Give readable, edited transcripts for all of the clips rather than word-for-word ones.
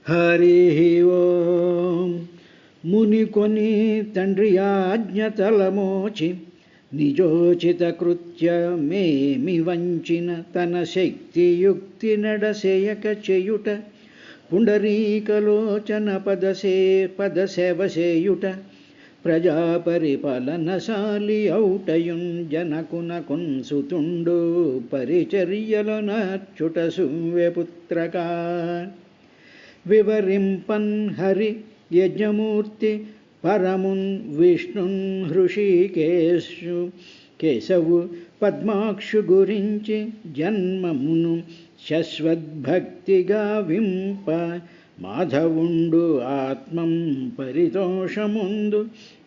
హరి ఓం. మునికొని తండ్రి ఆజ్ఞ తలమోచి నిజోచిత కృత్యమేమి వంచిన తన శక్తియుక్తి నడసేయక చేయుట పుండరీకలోచన పదసేవసేయుట ప్రజాపరిపాలనశాలి ఔటయున్ జనకునకున్ సుతుండు పరిచర్యలు నర్చుట సువ్యపుత్రకా వివరింపన్ హరి యజ్ఞమూర్తి పరమున్ విష్ణున్ హృషికేశు కేశవు పద్మాక్షు గురించి జన్మమును శశ్వద్భక్తిగా వింప మాధవుండు ఆత్మం పరితోషముందు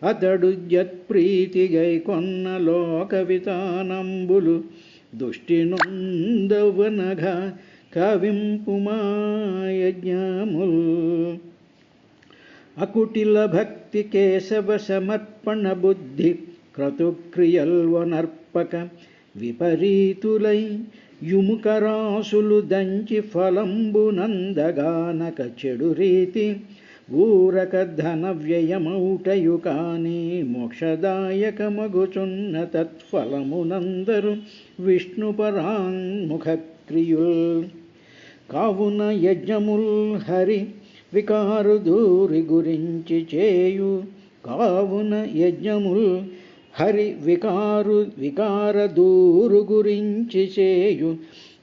అతడు యత్ప్రీతిగై కొన్న లోక వితానంబులు దుష్టి నొందవనగా కవింపుమా యజ్ఞముల్ అకుటిల భక్తి కేశవ సమర్పణ బుద్ధి క్రతుక్రియల్వనర్పక విపరీతులై యుముకరాసులు దంచి ఫలంబునందగానక చెడు రీతి ఊరక ధన వ్యయమౌటయు కాని మోక్షదాయకమగుచున్న తత్ఫలమునందరు విష్ణుపరాన్ముఖ క్రియుల్ కావున యజ్ఞముల్ హరి వికారు దూరి గురించి చేయు కావున యజ్ఞముల్ హరి వికార దూరు గురించి చేయు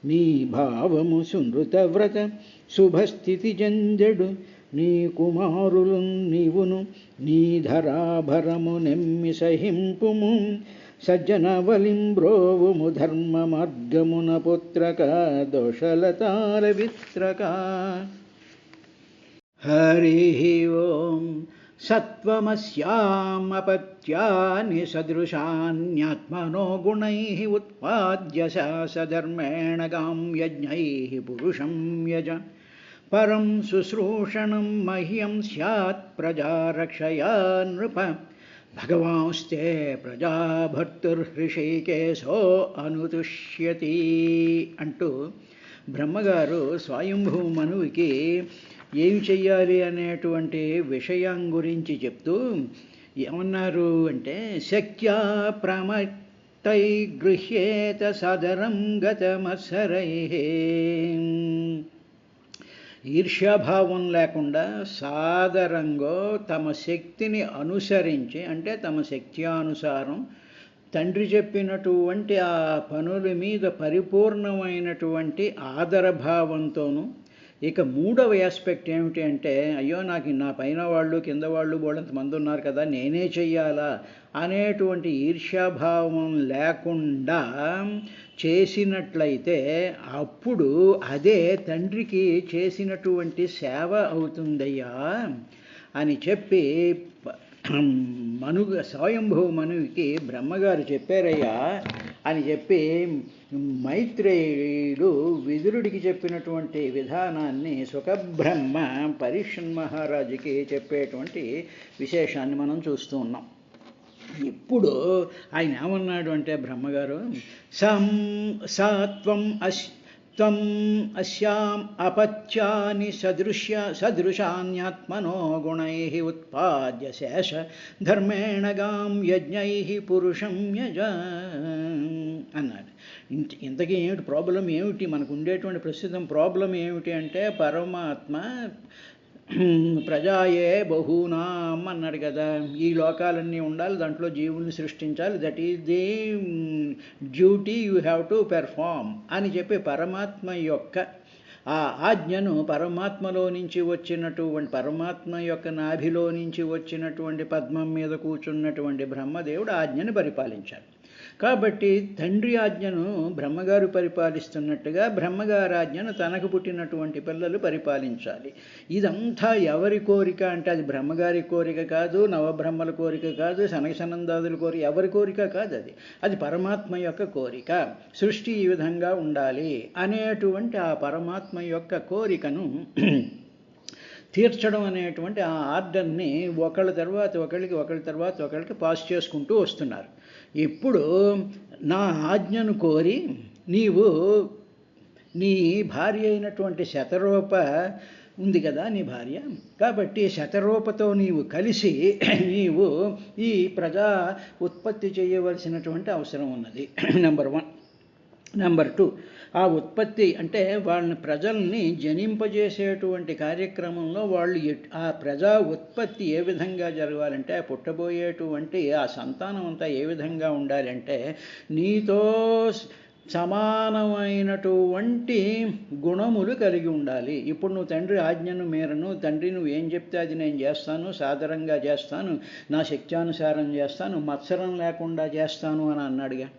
నీ భావము సునృత వ్రత శుభస్థితి జంజడు నీ కుమారులు నీవును నీ ధరాభరము నెమ్మి సహింపుము సజ్జన వలింబ్రోవుము ధర్మ మార్గమున పుత్రక దోషలతాల విత్రక హరి ఓం. సత్వమస్యామపత్యాని సదృశాన్యాత్మనో గుణైః ఉత్పాద్య సధర్మేణ గాం యజ్ఞైః పురుషం యజ పరం శుశ్రూషణం మహ్యం స్యాత్ ప్రజారక్షయా నృప భగవాంస్తే ప్రజాభర్తుర్హృషికేశో అనుతుష్యతి అంటూ బ్రహ్మగారు స్వయంభూ మనువుకి ఏమి చెయ్యాలి అనేటువంటి విషయం గురించి చెప్తూ ఏమన్నారు అంటే శక్యా ప్రమత్తై గృహ్యేత సదరం గతమత్సరైః ఈర్ష్యాభావం లేకుండా సాదరంగా తమ శక్తిని అనుసరించి అంటే తమ శక్త్యానుసారం తండ్రి చెప్పినటువంటి ఆ పనుల మీద పరిపూర్ణమైనటువంటి ఆదరభావంతోనూ ఇక మూడవ ఆస్పెక్ట్ ఏమిటి అంటే అయ్యో నాకు నా పైన వాళ్ళు కింద వాళ్ళు బోళంతమంది ఉన్నారు కదా నేనే చెయ్యాలా అనేటువంటి ఈర్ష్యాభావం లేకుండా చేసినట్లయితే అప్పుడు అదే తండ్రికి చేసినటువంటి సేవ అవుతుందయ్యా అని చెప్పి స్వయంభూ మనువుకి బ్రహ్మగారు చెప్పారయ్యా అని చెప్పి మైత్రేయుడు విదురుడికి చెప్పినటువంటి విధానాన్ని సుఖబ్రహ్మ పరీక్షన్ మహారాజుకి చెప్పేటువంటి విశేషాన్ని మనం చూస్తూ ఉన్నాం. ఇప్పుడు ఆయన ఏమన్నాడు అంటే బ్రహ్మగారు సాత్వం త్వం అస్యాం అపత్యాని సదృశాన్యాత్మనో గుణైః ఉత్పాద్య శేష ధర్మేణ గాం యజ్ఞైః పురుషం యజ అన్నాడు. ఇంతకీ ఏమిటి ప్రాబ్లం ఏమిటి మనకు ఉండేటువంటి ప్రస్తుతం ప్రాబ్లం ఏమిటి అంటే పరమాత్మ ప్రజాయే బహూనాం అన్నాడు కదా, ఈ లోకాలన్నీ ఉండాలి, దాంట్లో జీవుల్ని సృష్టించాలి, that is the duty you have to perform అని చెప్పి పరమాత్మ యొక్క ఆ ఆజ్ఞను పరమాత్మలో నుంచి వచ్చినటువంటి పరమాత్మ యొక్క నాభిలో నుంచి వచ్చినటువంటి పద్మం మీద కూర్చున్నటువంటి బ్రహ్మదేవుడు ఆజ్ఞను పరిపాలించాడు. కాబట్టి తండ్రి ఆజ్ఞను బ్రహ్మగారు పరిపాలిస్తున్నట్టుగా బ్రహ్మగారి ఆజ్ఞను తనకు పుట్టినటువంటి పిల్లలు పరిపాలించాలి. ఇదంతా ఎవరి కోరిక అంటే అది బ్రహ్మగారి కోరిక కాదు, నవబ్రహ్మల కోరిక కాదు, సనకసనందాదుల కోరిక, ఎవరి కోరిక కాదు, అది పరమాత్మ యొక్క కోరిక. సృష్టి ఈ విధంగా ఉండాలి అనేటువంటి ఆ పరమాత్మ యొక్క కోరికను తీర్చడం అనేటువంటి ఆ ఆర్డర్ని ఒకళ్ళ తర్వాత ఒకళ్ళకి పాస్ చేసుకుంటూ వస్తున్నారు. ఇప్పుడు నా ఆజ్ఞను కోరి నీవు నీ భార్య అయినటువంటి శతరూప ఉంది కదా నీ భార్య. కాబట్టి శతరూపతో నీవు కలిసి నీవు ఈ ప్రజా ఉత్పత్తి చేయవలసినటువంటి అవసరం ఉన్నది. నెంబర్ 1. నెంబర్ 2, ఆ ఉత్పత్తి అంటే వాళ్ళని ప్రజల్ని జనింపజేసేటువంటి కార్యక్రమంలో వాళ్ళు ఆ ప్రజా ఉత్పత్తి ఏ విధంగా జరగాలంటే, పుట్టబోయేటువంటి ఆ సంతానం అంతా ఏ విధంగా ఉండాలంటే నీతో సమానమైనటువంటి గుణములు కలిగి ఉండాలి. ఇప్పుడు నువ్వు తండ్రి ఆజ్ఞను మేరను, తండ్రి నువ్వు ఏం చెప్తే అది నేను చేస్తాను, సాదరంగా చేస్తాను, నా శక్త్యానుసారం చేస్తాను, మత్సరం లేకుండా చేస్తాను అని అన్నాడుగా.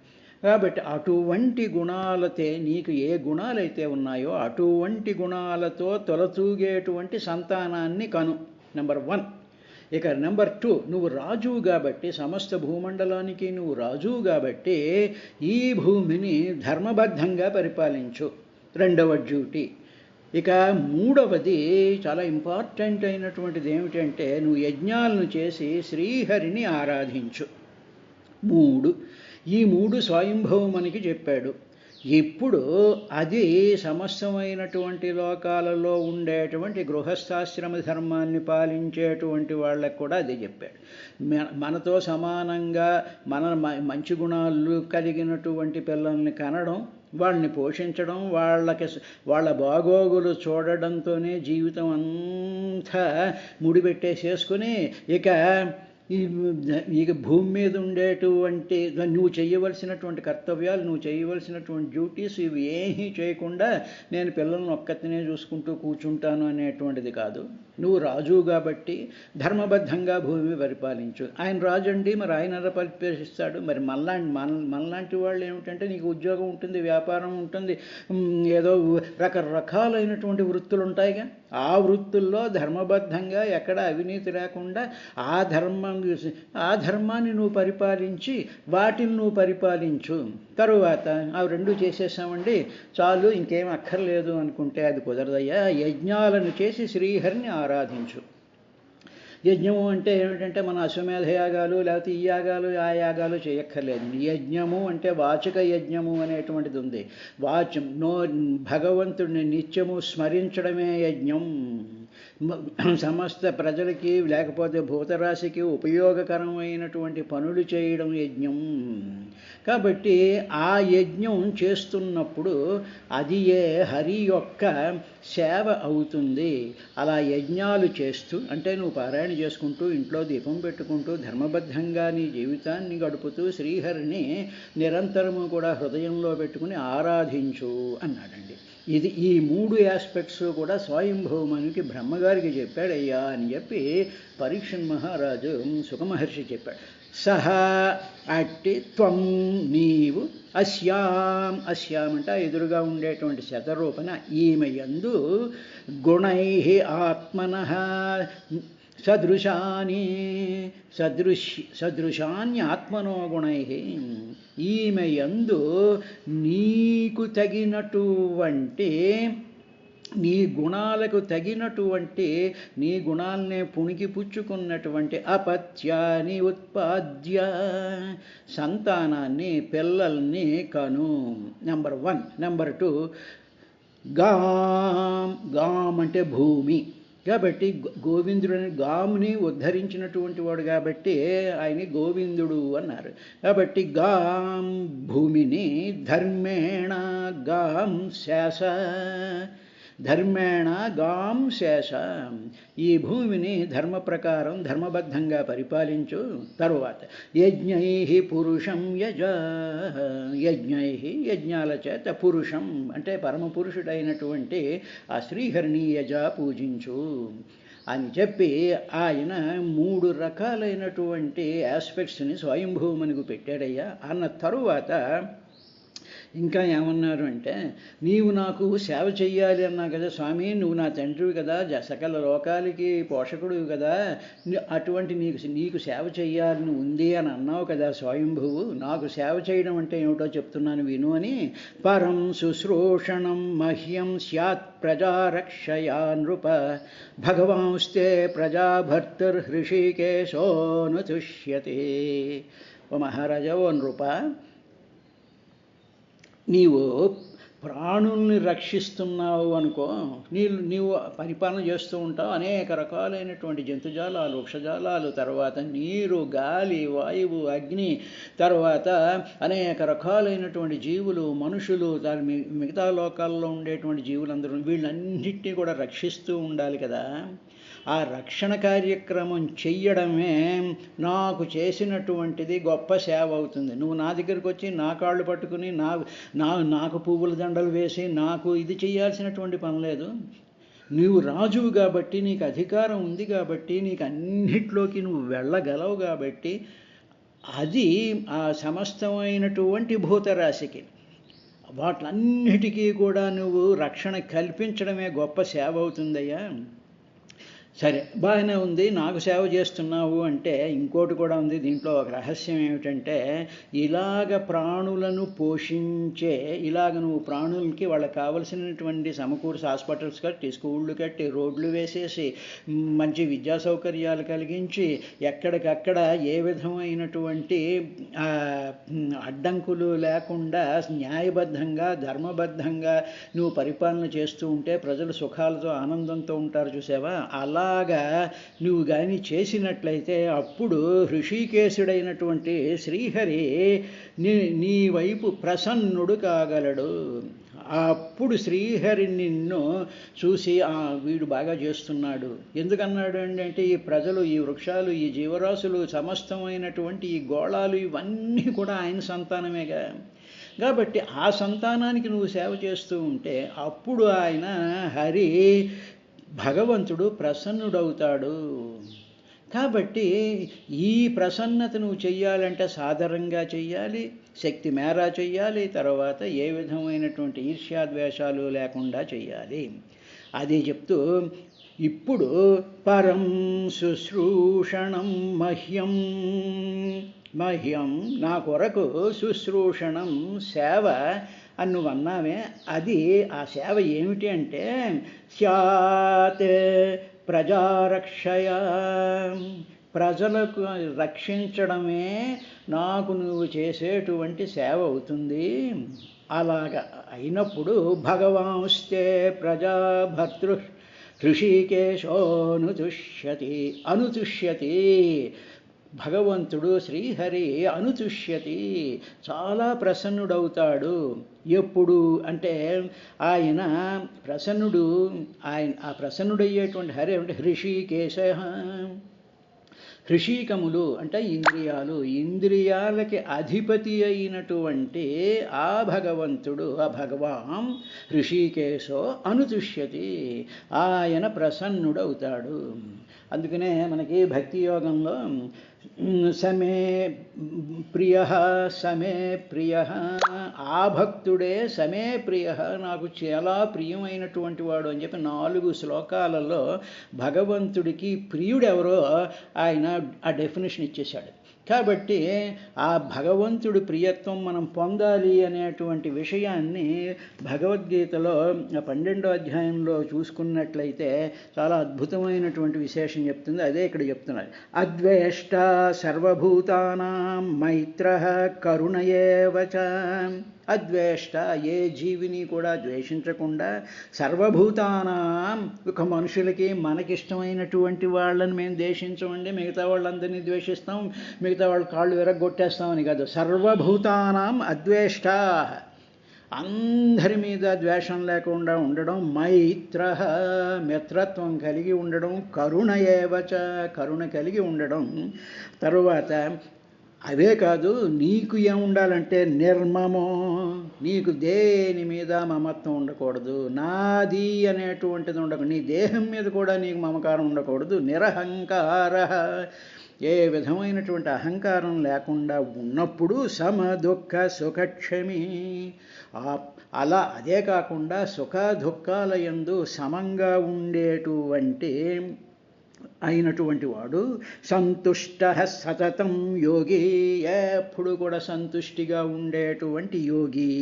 కాబట్టి అటువంటి గుణాలతే నీకు ఏ గుణాలైతే ఉన్నాయో అటువంటి గుణాలతో తొలతూగేటువంటి సంతానాన్ని కను. నెంబర్ 1. ఇక నెంబర్ 2, నువ్వు రాజువు కాబట్టి, సమస్త భూమండలానికి నువ్వు రాజువు కాబట్టి ఈ భూమిని ధర్మబద్ధంగా పరిపాలించు. 2వ డ్యూటీ. ఇక 3వది చాలా ఇంపార్టెంట్ అయినటువంటిది ఏమిటంటే, నువ్వు యజ్ఞాలను చేసి శ్రీహరిని ఆరాధించు. 3. ఈ 3 స్వయంభవమనికి చెప్పాడు. ఇప్పుడు అది సమస్తమైనటువంటి లోకాలలో ఉండేటువంటి గృహస్థాశ్రమ ధర్మాన్ని పాలించేటువంటి వాళ్ళకు కూడా అదే చెప్పాడు. మనతో సమానంగా మన మంచి గుణాలు కలిగినటువంటి పిల్లల్ని కనడం, వాళ్ళని పోషించడం, వాళ్ళ బాగోగులు చూడడంతోనే జీవితం అంతా ముడిపెట్టేసేసుకుని ఇక భూమి మీద ఉండేటువంటి నువ్వు చేయవలసినటువంటి కర్తవ్యాలు, నువ్వు చేయవలసినటువంటి డ్యూటీస్ ఇవి ఏమీ చేయకుండా నేను పిల్లలను ఒక్కతినే చూసుకుంటూ కూర్చుంటాను అనేటువంటిది కాదు. నువ్వు రాజు కాబట్టి ధర్మబద్ధంగా భూమి పరిపాలించు. ఆయన రాజు అండి, మరి ఆయన పరిపాలిస్తాడు. మరి మనలాంటి వాళ్ళు ఏమిటంటే, నీకు ఉద్యోగం ఉంటుంది, వ్యాపారం ఉంటుంది, ఏదో రకరకాలైనటువంటి వృత్తులు ఉంటాయిగా. ఆ వృత్తుల్లో ధర్మబద్ధంగా ఎక్కడ అవినీతి లేకుండా ఆ ధర్మాన్ని నువ్వు పరిపాలించి వాటిని నువ్వు పరిపాలించు. తరువాత అవి 2 చేసేసామండి చాలు, ఇంకేం అక్కర్లేదు అనుకుంటే అది కుదరదయ్యా. యజ్ఞాలను చేసి శ్రీహరిని ఆరాధించు. యజ్ఞము అంటే ఏమిటంటే, మన అశ్వమేధ యాగాలు లేకపోతే ఈ యాగాలు ఆ యాగాలు చేయక్కర్లేదు. యజ్ఞము అంటే వాచక యజ్ఞము అనేటువంటిది ఉంది. భగవంతుడిని నిత్యము స్మరించడమే యజ్ఞం. సమస్త ప్రజలకి లేకపోతే భూతరాశికి ఉపయోగకరమైనటువంటి పనులు చేయడం యజ్ఞం. కాబట్టి ఆ యజ్ఞం చేస్తున్నప్పుడు అది హరి యొక్క సేవ అవుతుంది. అలా యజ్ఞాలు చేస్తూ అంటే నువ్వు పారాయణ చేసుకుంటూ, ఇంట్లో దీపం పెట్టుకుంటూ, ధర్మబద్ధంగా నీ జీవితాన్ని గడుపుతూ శ్రీహరిని నిరంతరము కూడా హృదయంలో పెట్టుకుని ఆరాధించు అన్నాడండి. ఈ 3 ఆస్పెక్ట్స్ కూడా స్వయంభవమనికి బ్రహ్మగారికి చెప్పాడయ్యా అని చెప్పి పరీక్షణ్ మహారాజు సుఖమహర్షి చెప్పాడు. సహ అట్టి త్వం నీవు అస్యాం అంటే ఎదురుగా ఉండేటువంటి శతరూపణ ఈమె యందు గుణై ఆత్మనః సదృశాన్యాత్మనో గుణై ఈమె యందు నీకు తగినటువంటి, నీ గుణాలకు తగినటువంటి, నీ గుణాలనే పుణికి పుచ్చుకున్నటువంటి అపత్యాన్ని ఉత్పాద్య సంతానాన్ని, పిల్లల్ని కను. నెంబర్ 1. నెంబర్ 2, గాం అంటే భూమి కాబట్టి గోవిందుడని గాముని ఉద్ధరించినటువంటి వాడు కాబట్టి ఆయన గోవిందుడు అన్నారు. కాబట్టి గాం భూమిని ధర్మేణ గాం శేష ఈ భూమిని ధర్మ ప్రకారం ధర్మబద్ధంగా పరిపాలించు. తరువాత పురుషం యజ్ఞాల చేత పురుషం అంటే పరమపురుషుడైనటువంటి ఆ శ్రీహరిని పూజించు అని చెప్పి ఆయన 3 రకాలైనటువంటి ఆస్పెక్ట్స్ని స్వయంభూమనికి పెట్టాడయ్యా. అన్న తరువాత ఇంకా ఏమన్నారు అంటే, నీవు నాకు సేవ చెయ్యాలి అన్నా కదా స్వామి, నువ్వు నా తండ్రివి కదా, సకల లోకాలకి పోషకుడివి కదా, అటువంటి నీకు సేవ చెయ్యాలని ఉంది అని అన్నావు కదా స్వయంభువు. నాకు సేవ చేయడం అంటే ఏమిటో చెప్తున్నాను విను అని. పరం శుశ్రూషణం మహ్యం స్యాత్ ప్రజారక్షయా నృప భగవాంస్తే ప్రజాభర్తృహృషికేశోను తుష్యతే. ఓ మహారాజా, ఓ నృప, నీవు ప్రాణుల్ని రక్షిస్తున్నావు అనుకో, నీవు పరిపాలన చేస్తూ ఉంటావు. అనేక రకాలైనటువంటి జంతుజాలాలు, వృక్షజాలాలు, తర్వాత నీరు, గాలి, వాయువు, అగ్ని, తర్వాత అనేక రకాలైనటువంటి జీవులు, మనుషులు, దాని మిగతా లోకాల్లో ఉండేటువంటి జీవులందరూ, వీళ్ళన్నింటినీ కూడా రక్షిస్తూ ఉండాలి కదా. ఆ రక్షణ కార్యక్రమం చెయ్యడమే నాకు చేసినటువంటిది గొప్ప సేవ అవుతుంది. నువ్వు నా దగ్గరికి వచ్చి నా కాళ్ళు పట్టుకుని నాకు పువ్వుల దండలు వేసి నాకు ఇది చేయాల్సినటువంటి పని లేదు. నీవు రాజువు కాబట్టి, నీకు అధికారం ఉంది కాబట్టి, నీకు అన్నిట్లోకి నువ్వు వెళ్ళగలవు కాబట్టి, అది ఆ సమస్తమైనటువంటి భూతరాశికి వాటిలన్నిటికీ కూడా నువ్వు రక్షణ కల్పించడమే గొప్ప సేవ అవుతుందయ్యా. సరే, బాగానే ఉంది, నాకు సేవ చేస్తున్నావు అంటే ఇంకోటి కూడా ఉంది దీంట్లో. ఒక రహస్యం ఏమిటంటే, ఇలాగ ప్రాణులను పోషించే, ఇలాగ నువ్వు ప్రాణులకి వాళ్ళకి కావలసినటువంటి సమకూర్చి హాస్పిటల్స్ కట్టి, స్కూళ్ళు కట్టి, రోడ్లు వేసేసి, మంచి విద్యా సౌకర్యాలు కలిగించి, ఎక్కడికక్కడ ఏ విధమైనటువంటి అడ్డంకులు లేకుండా న్యాయబద్ధంగా, ధర్మబద్ధంగా నువ్వు పరిపాలన చేస్తూ ఉంటే ప్రజలు సుఖాలతో ఆనందంతో ఉంటారు. చూసావా? అలాగా నువ్వు కానీ చేసినట్లయితే అప్పుడు ఋషికేశుడైనటువంటి శ్రీహరి నీ వైపు ప్రసన్నుడు కాగలడు. అప్పుడు శ్రీహరి నిన్ను చూసి వీడు బాగా చేస్తున్నాడు. ఎందుకన్నాడు అంటే, ఈ ప్రజలు, ఈ వృక్షాలు, ఈ జీవరాశులు, సమస్తమైనటువంటి ఈ గోళాలు ఇవన్నీ కూడా ఆయన సంతానమేగా. కాబట్టి ఆ సంతానానికి నువ్వు సేవ చేస్తూ ఉంటే అప్పుడు ఆయన హరి భగవంతుడు ప్రసన్నుడవుతాడు. కాబట్టి ఈ ప్రసన్నత నువ్వు చెయ్యాలంటే సాధారణంగా చెయ్యాలి, శక్తి మేర చెయ్యాలి, తర్వాత ఏ విధమైనటువంటి ఈర్ష్యాద్వేషాలు లేకుండా చెయ్యాలి. అది చెప్తూ ఇప్పుడు పరం శుశ్రూషణం మహ్యం నా కొరకు శుశ్రూషణం సేవ అని నువ్వు అన్నావే, అది ఆ సేవ ఏమిటి అంటే, స్యాత్ ప్రజారక్షయ, ప్రజలకు రక్షించడమే నాకు నువ్వు చేసేటువంటి సేవ అవుతుంది. అలాగ అయినప్పుడు భగవాంస్తే ప్రజాభర్తృ అనుతుష్యతి భగవంతుడు శ్రీహరి అనుతుష్యతి, చాలా ప్రసన్నుడవుతాడు. ఎప్పుడు అంటే ఆయన ప్రసన్నుడు, ఆ ప్రసన్నుడయ్యేటువంటి హరి అంటే హృషికేశ. హృషికములు అంటే ఇంద్రియాలు, ఇంద్రియాలకి అధిపతి అయినటువంటి ఆ భగవంతుడు, ఆ భగవాన్ హృషికేశో అనుతుష్యతి, ఆయన ప్రసన్నుడవుతాడు. అందుకనే మనకి భక్తి యోగంలో సమే ప్రియ, ఆ భక్తుడే సమే ప్రియ, నాకు చాలా ప్రియమైనటువంటి వాడు అని చెప్పి 4 శ్లోకాలలో భగవంతుడికి ప్రియుడెవరో ఆయన ఆ డెఫినేషన్ ఇచ్చేశాడు. కాబట్టి ఆ భగవంతుడి ప్రియత్వం మనం పొందాలి అనేటువంటి విషయాన్ని భగవద్గీతలో 12వ అధ్యాయంలో చూసుకున్నట్లయితే చాలా అద్భుతమైనటువంటి విశేషం చెప్తుంది. అదే ఇక్కడ చెప్తున్నారు. అద్వేష్ట సర్వభూతానాం మైత్రః కరుణ ఏవ చ. అద్వేష్ట, ఏ జీవిని కూడా ద్వేషించకుండా, సర్వభూతానాం, ఒక మనుషులకి మనకిష్టమైనటువంటి వాళ్ళని మేము ద్వేషించమండి, మిగతా వాళ్ళందరినీ ద్వేషిస్తాం, మిగతా వాళ్ళ కాళ్ళు విరగొట్టేస్తామని కాదు. సర్వభూతానాం అద్వేష్ట, అందరి మీద ద్వేషం లేకుండా ఉండడం, మైత్రః, మిత్రత్వం కలిగి ఉండడం, కరుణ ఏవచ, కరుణ కలిగి ఉండడం. తరువాత అవే కాదు, నీకు ఏముండాలంటే నిర్మమో, నీకు దేని మీద మమత్వం ఉండకూడదు, నాది అనేటువంటిది ఉండకూడదు, నీ దేహం మీద కూడా నీకు మమకారం ఉండకూడదు. నిరహంకార, ఏ విధమైనటువంటి అహంకారం లేకుండా ఉన్నప్పుడు సమ దుఃఖ సుఖక్షమి, అలా అదే కాకుండా సుఖ దుఃఖాల యందు సమంగా ఉండేటువంటి అయినటువంటి వాడు, సంతుష్ట సతతం యోగి, ఎప్పుడు కూడా సంతుష్టిగా ఉండేటువంటి యోగి.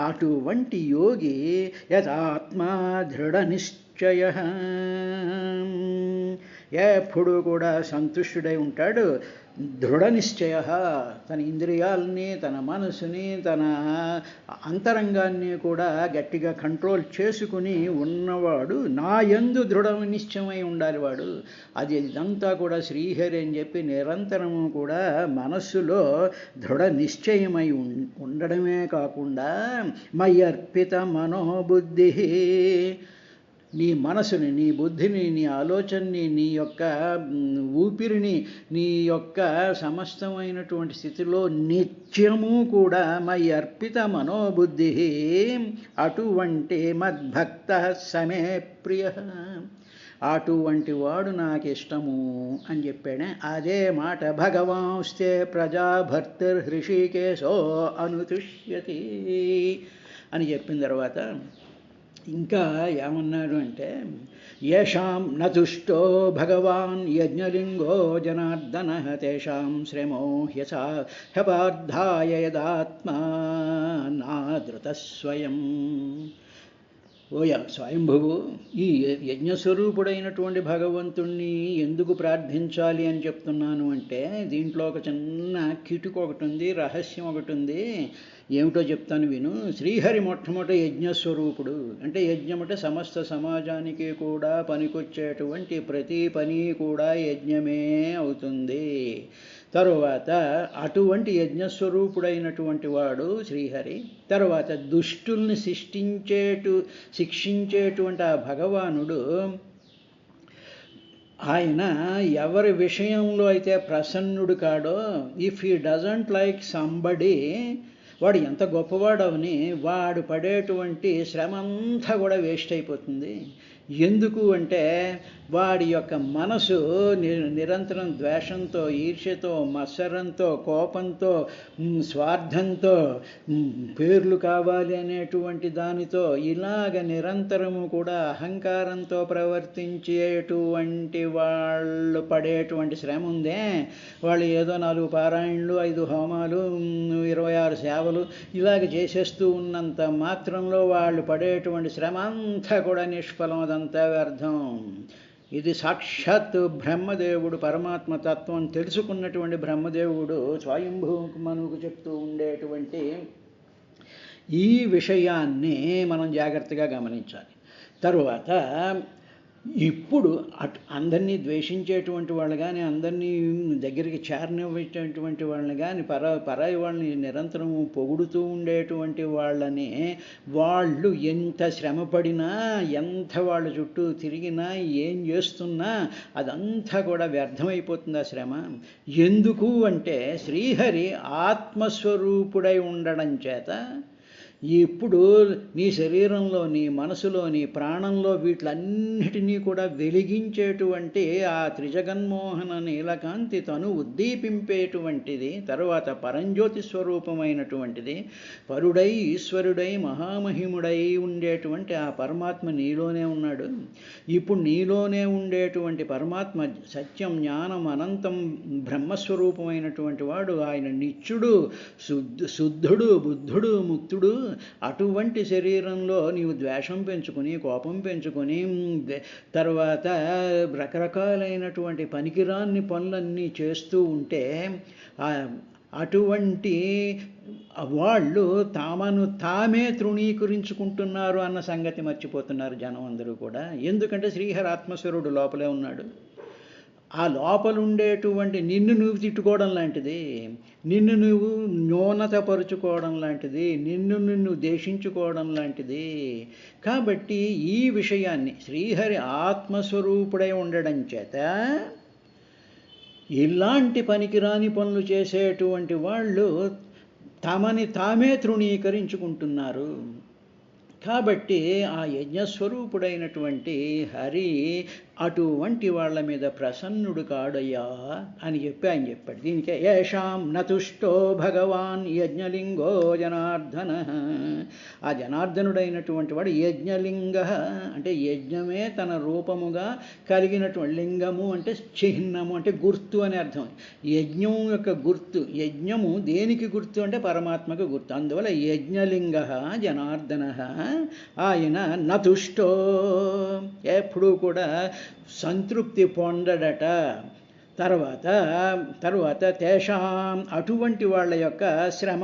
అటువంటి యోగి యథాత్మా దృఢ నిశ్చయ, ఎప్పుడూ కూడా సంతుష్టుడై ఉంటాడు. దృఢ నిశ్చయ, తన ఇంద్రియాలని, తన మనసుని, తన అంతరంగాన్ని కూడా గట్టిగా కంట్రోల్ చేసుకుని ఉన్నవాడు నా యందు దృఢ నిశ్చయమై ఉండాలి వాడు. అది ఇదంతా కూడా శ్రీహరి అని చెప్పి నిరంతరము కూడా మనస్సులో దృఢ నిశ్చయమై ఉండడమే కాకుండా మయ్యర్పిత మనోబుద్ధి, నీ మనసుని, నీ బుద్ధిని, నీ ఆలోచనని, నీ యొక్క ఊపిరిని, నీ యొక్క సమస్తమైనటువంటి స్థితిలో నిత్యము కూడా మయి అర్పిత మనోబుద్ధి, అటువంటి మద్భక్త సమే ప్రియ, అటువంటి వాడు నాకు ఇష్టము అని చెప్పాడే. అదే మాట భగవాంస్తే ప్రజాభర్తర్ హృషికేశో అనుతుష్యతి అని చెప్పిన తర్వాత ఇంకా ఏమన్నాడు అంటే, యేషాం నతుష్టో భగవాన్ యజ్ఞలింగో జనార్దన తేషాం శ్రమో హ్యపార్థాయ యదాత్మా నాదృత స్వయం. ఓయ స్వయంభువు, ఈ యజ్ఞస్వరూపుడైనటువంటి భగవంతుణ్ణి ఎందుకు ప్రార్థించాలి అని చెప్తున్నాను అంటే, దీంట్లో ఒక చిన్న కిటుకు ఒకటి ఉంది, రహస్యం ఒకటి ఉంది. ఏమిటో చెప్తాను విను. శ్రీహరి మొట్టమొదటి యజ్ఞస్వరూపుడు. అంటే యజ్ఞం అంటే సమస్త సమాజానికి కూడా పనికొచ్చేటువంటి ప్రతి పని కూడా యజ్ఞమే అవుతుంది. తరువాత అటువంటి యజ్ఞస్వరూపుడైనటువంటి వాడు శ్రీహరి. తర్వాత దుష్టుల్ని శిక్షించేటువంటి ఆ భగవానుడు, ఆయన ఎవరి విషయంలో అయితే ప్రసన్నుడు కాడో, if he doesn't like somebody, వాడు ఎంత గొప్పవాడవని వాడు పడేటువంటి శ్రమ అంతా కూడా వేస్ట్ అయిపోతుంది. ఎందుకు అంటే వాడి యొక్క మనసు నిరంతరం ద్వేషంతో, ఈర్ష్యతో, మత్సరంతో, కోపంతో, స్వార్థంతో, పేర్లు కావాలి అనేటువంటి దానితో ఇలాగ నిరంతరము కూడా అహంకారంతో ప్రవర్తించేటువంటి వాళ్ళు పడేటువంటి శ్రమ ఉందే, వాళ్ళు ఏదో 4 పారాయణలు, 5 హోమాలు, 26 సేవలు ఇలాగ చేసేస్తూ ఉన్నంత మాత్రంలో వాళ్ళు పడేటువంటి శ్రమ అంతా కూడా నిష్ఫలం, అదంతా వ్యర్థం. ఇది సాక్షాత్ బ్రహ్మదేవుడు పరమాత్మ తత్వం తెలుసుకున్నటువంటి బ్రహ్మదేవుడు స్వయంభూమనుకు చెప్తూ ఉండేటువంటి ఈ విషయాన్ని మనం జాగ్రత్తగా గమనించాలి. తరువాత ఇప్పుడు అందరినీ ద్వేషించేటువంటి వాళ్ళు కానీ, అందరినీ దగ్గరికి చేరనివ్వేటటువంటి వాళ్ళని కానీ, పరాయి వాళ్ళని నిరంతరం పొగుడుతూ ఉండేటువంటి వాళ్ళని, వాళ్ళు ఎంత శ్రమపడినా, ఎంత వాళ్ళ చుట్టూ తిరిగినా, ఏం చేస్తున్నా అదంతా కూడా వ్యర్థమైపోతుంది ఆ శ్రమ. ఎందుకు అంటే శ్రీహరి ఆత్మస్వరూపుడై ఉండడం చేత ఇప్పుడు నీ శరీరంలో, నీ మనసులో, నీ ప్రాణంలో వీటిలన్నిటినీ కూడా వెలిగించేటువంటి ఆ త్రిజగన్మోహన నీలకాంతి తను ఉద్దీపింపేటువంటిది. తరువాత పరంజ్యోతి స్వరూపమైనటువంటిది, పరుడై ఈశ్వరుడై మహామహిముడై ఉండేటువంటి ఆ పరమాత్మ నీలోనే ఉన్నాడు. ఇప్పుడు నీలోనే ఉండేటువంటి పరమాత్మ సత్యం, జ్ఞానం, అనంతం, బ్రహ్మస్వరూపమైనటువంటి వాడు. ఆయన నిత్యుడు, శుద్ధుడు, బుద్ధుడు, ముక్తుడు. అటువంటి శరీరంలో నీవు ద్వేషం పెంచుకొని, కోపం పెంచుకొని, తర్వాత రకరకాలైనటువంటి పనికిరాని పనులన్నీ చేస్తూ ఉంటే అటువంటి వాళ్ళు తామను తామే తృణీకరించుకుంటున్నారు అన్న సంగతి మర్చిపోతున్నారు జనం అందరూ కూడా. ఎందుకంటే శ్రీహరి ఆత్మస్వరుడు లోపలే ఉన్నాడు. ఆ లోపలుండేటువంటి నిన్ను నువ్వు తిట్టుకోవడం లాంటిది, నిన్ను నువ్వు న్యూనతపరుచుకోవడం లాంటిది, నిన్ను దేశించుకోవడం లాంటిది. కాబట్టి ఈ విషయాన్ని శ్రీహరి ఆత్మస్వరూపుడై ఉండడం చేత ఇలాంటి పనికిరాని పనులు చేసేటువంటి వాళ్ళు తమని తామే తృణీకరించుకుంటున్నారు. కాబట్టి ఆ యజ్ఞస్వరూపుడైనటువంటి హరి అటువంటి వాళ్ళ మీద ప్రసన్నుడు కాడయ్యా అని చెప్పి ఆయన చెప్పాడు. దీనికే యేషాం నతుష్టో భగవాన్ యజ్ఞలింగో జనార్దన. ఆ జనార్దనుడైనటువంటి వాడు యజ్ఞలింగ అంటే యజ్ఞమే తన రూపముగా కలిగినటువంటి, లింగము అంటే చిహ్నము అంటే గుర్తు అని అర్థం. యజ్ఞం యొక్క గుర్తు, యజ్ఞము దేనికి గుర్తు అంటే పరమాత్మకు గుర్తు. అందువల్ల యజ్ఞలింగ జనార్దన. ఆయన నతుష్టో ఎప్పుడూ కూడా సంతృప్తి పొందడట. తర్వాత తేషాం అటువంటి వాళ్ళ యొక్క శ్రమ,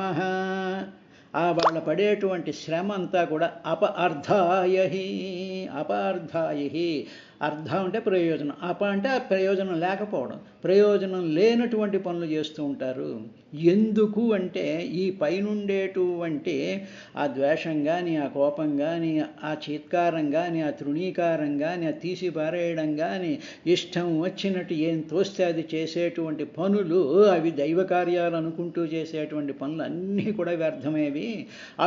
వాళ్ళ పడేటువంటి శ్రమ అంతా కూడా అపార్థాయహి. అర్థం అంటే ప్రయోజనం, అంటే ప్రయోజనం లేకపోవడం, ప్రయోజనం లేనటువంటి పనులు చేస్తూ ఉంటారు. ఎందుకు అంటే ఈ పైనుండేటువంటి ఆ ద్వేషం కానీ, ఆ కోపం కానీ, ఆ చీత్కారం కానీ, ఆ తృణీకారం కానీ, ఆ తీసి పారేయడం కానీ, ఇష్టం వచ్చినట్టు ఏం తోస్తే అది చేసేటువంటి పనులు, అవి దైవ కార్యాలు అనుకుంటూ చేసేటువంటి పనులు అన్నీ కూడా వ్యర్థమేవి.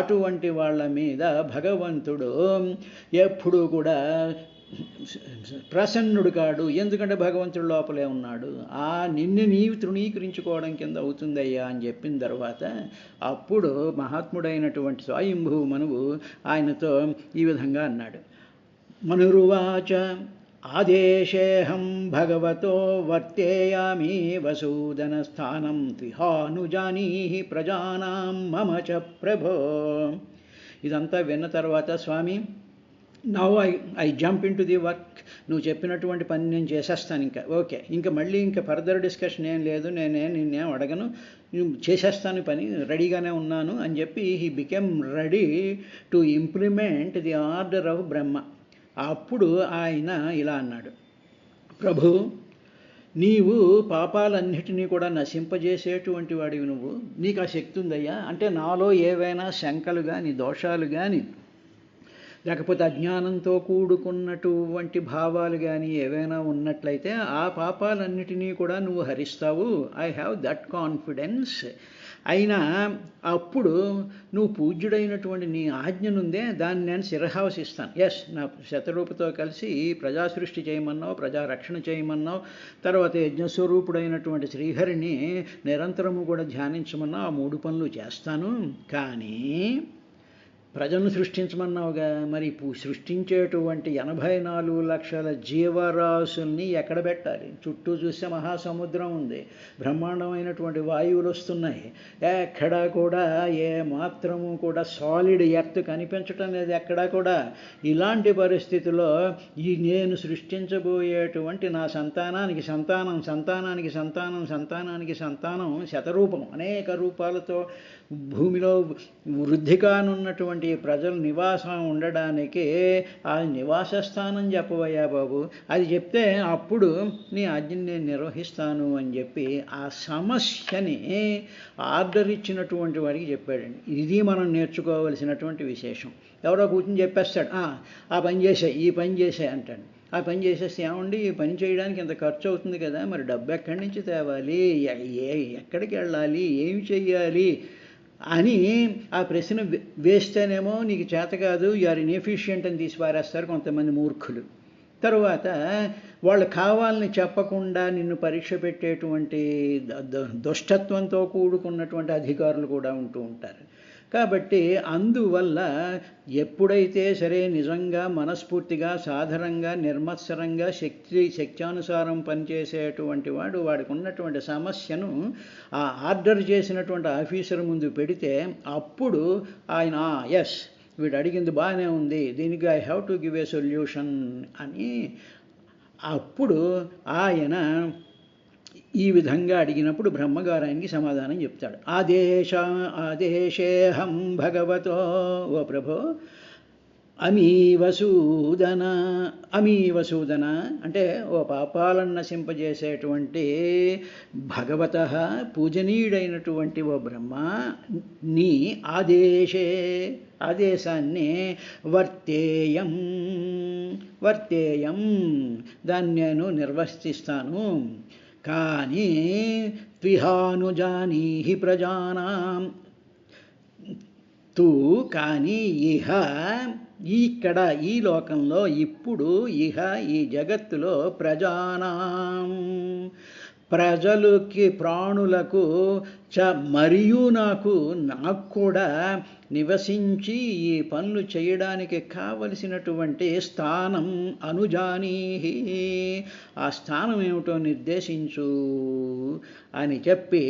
అటువంటి వాళ్ళ మీద భగవంతుడు ఎప్పుడూ కూడా ప్రసన్నుడు కాడు. ఎందుకంటే భగవంతుడు లోపలే ఉన్నాడు. నిన్ను నీవు తృణీకరించుకోవడం కింద అవుతుందయ్యా అని చెప్పిన తర్వాత అప్పుడు మహాత్ముడైనటువంటి స్వయంభూ మనువు ఆయనతో ఈ విధంగా అన్నాడు. మనురువాచ ఆదేశేహం భగవతో వర్తేయామి వసూదన స్థానం త్విహానుజానీహి ప్రజానాం మమ చ ప్రభో. ఇదంతా విన్న తర్వాత స్వామి, now I jump into the work. నువ్వు చెప్పినటువంటి పని నేను చేసేస్తాను. ఓకే, మళ్ళీ ఫర్దర్ డిస్కషన్ ఏం లేదు, నిన్నేం అడగను, చేసేస్తాను పని, రెడీగానే ఉన్నాను అని చెప్పి he became ready to implement the order of Brahma. అప్పుడు ఆయన ఇలా అన్నాడు, ప్రభు, నీవు పాపాలన్నిటినీ కూడా నశింపజేసేటువంటి వాడివి, నీకు ఆ శక్తి ఉందయ్యా. అంటే నాలో ఏవైనా శంకలు కానీ, దోషాలు కానీ, లేకపోతే అజ్ఞానంతో కూడుకున్నటువంటి భావాలు కానీ ఏవైనా ఉన్నట్లయితే ఆ పాపాలన్నిటినీ కూడా నువ్వు హరిస్తావు. I have that confidence. అయినా అప్పుడు నువ్వు పూజ్యుడైనటువంటి నీ ఆజ్ఞనుందే, దాన్ని నేను శిరహావసిస్తాను. నా శతరూపతో కలిసి ప్రజాసృష్టి చేయమన్నావు, ప్రజారక్షణ చేయమన్నావు, తర్వాత యజ్ఞస్వరూపుడైనటువంటి శ్రీహరిని నిరంతరము కూడా ధ్యానించమన్నావు. ఆ 3 పనులు చేస్తాను. కానీ ప్రజలను సృష్టించమన్నావుగా, మరి సృష్టించేటువంటి 84 లక్షల జీవరాశుల్ని ఎక్కడ పెట్టాలి? చుట్టూ చూస్తే మహాసముద్రం ఉంది, బ్రహ్మాండమైనటువంటి వాయువులు వస్తున్నాయి, ఎక్కడా కూడా ఏ మాత్రము కూడా సాలిడ్ ఎర్త్ కనిపించటం లేదు ఎక్కడా కూడా. ఇలాంటి పరిస్థితుల్లో నేను సృష్టించబోయేటువంటి నా సంతానానికి సంతానం, సంతానానికి సంతానం, సంతానానికి సంతానం, శతరూపం, అనేక రూపాలతో భూమిలో వృద్ధి కానున్నటువంటి ప్రజలు నివాసం ఉండడానికి ఆ నివాస స్థానం చెప్పవయ్యా బాబు. అది చెప్తే అప్పుడు నీ ఆజ్ఞని నేను నిర్వహిస్తాను అని చెప్పి ఆ సమస్యని ఆర్డర్ ఇచ్చినటువంటి వాడికి చెప్పాడండి. ఇది మనం నేర్చుకోవలసినటువంటి విశేషం. ఎవరో కూర్చొని చెప్పేస్తాడు, ఆ పని చేసాయి, ఈ పని చేసాయి అంటాడు. ఆ పని చేసేస్తే ఏమండి, ఈ పని చేయడానికి ఇంత ఖర్చు అవుతుంది కదా, మరి డబ్బు ఎక్కడి నుంచి తేవాలి, ఎక్కడికి వెళ్ళాలి, ఏమి చెయ్యాలి అని ఆ ప్రశ్న వేస్తేనేమో నీకు చేత కాదు, యు ఆర్ ఇన్ఎఫిషియంట్ అని తీసి పారేస్తారు కొంతమంది మూర్ఖులు. తరువాత వాళ్ళు కావాలని చెప్పకుండా నిన్ను పరీక్ష పెట్టేటువంటి దుష్టత్వంతో కూడుకున్నటువంటి అధికారులు కూడా ఉంటూ ఉంటారు. కాబట్టి అందువల్ల ఎప్పుడైతే సరే నిజంగా మనస్ఫూర్తిగా సాధారణంగా నిర్మత్సరంగా శక్త్యానుసారం పనిచేసేటువంటి వాడికి ఉన్నటువంటి సమస్యను ఆ ఆర్డర్ చేసినటువంటి ఆఫీసర్ ముందు పెడితే అప్పుడు ఆయన వీడు అడిగింది బాగానే ఉంది, దీనికి I have to give a solution అని అప్పుడు ఆయన ఈ విధంగా అడిగినప్పుడు బ్రహ్మగారు ఆయనకి సమాధానం చెప్తాడు. ఆదేశేహం భగవతో, ఓ ప్రభో, అమీవసూదన అంటే ఓ పాపాలను నశింపజేసేటువంటి భగవతః పూజనీయుడైనటువంటి ఓ బ్రహ్మ, నీ ఆదేశాన్ని వర్తేయం దాన్ని నేను నిర్వర్తిస్తాను. కానీ త్విహానుజానీహి ప్రజానాం కానీ ఇక్కడ ఈ లోకంలో ఇప్పుడు ఈ జగత్తులో ప్రజానాం ప్రజలకి ప్రాణులకు మరియు నాకు కూడా నివసించి ఈ పనులు చేయడానికి కావలసినటువంటి స్థానం అనుజానీహి, ఆ స్థానం ఏమిటో నిర్దేశించు అని చెప్పి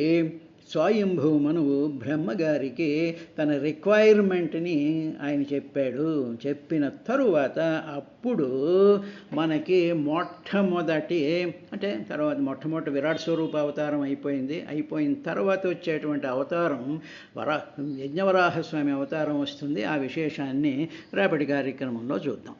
స్వయంభూమనువు బ్రహ్మగారికి తన రిక్వైర్మెంట్ని ఆయన చెప్పాడు. చెప్పిన తరువాత అప్పుడు మనకి మొట్టమొదటి అంటే తర్వాత మొట్టమొదటి విరాట్ స్వరూప అవతారం అయిపోయింది. అయిపోయిన తర్వాత వచ్చేటువంటి అవతారం యజ్ఞవరాహస్వామి అవతారం వస్తుంది. ఆ విశేషాన్ని రేపటి కార్యక్రమంలో చూద్దాం.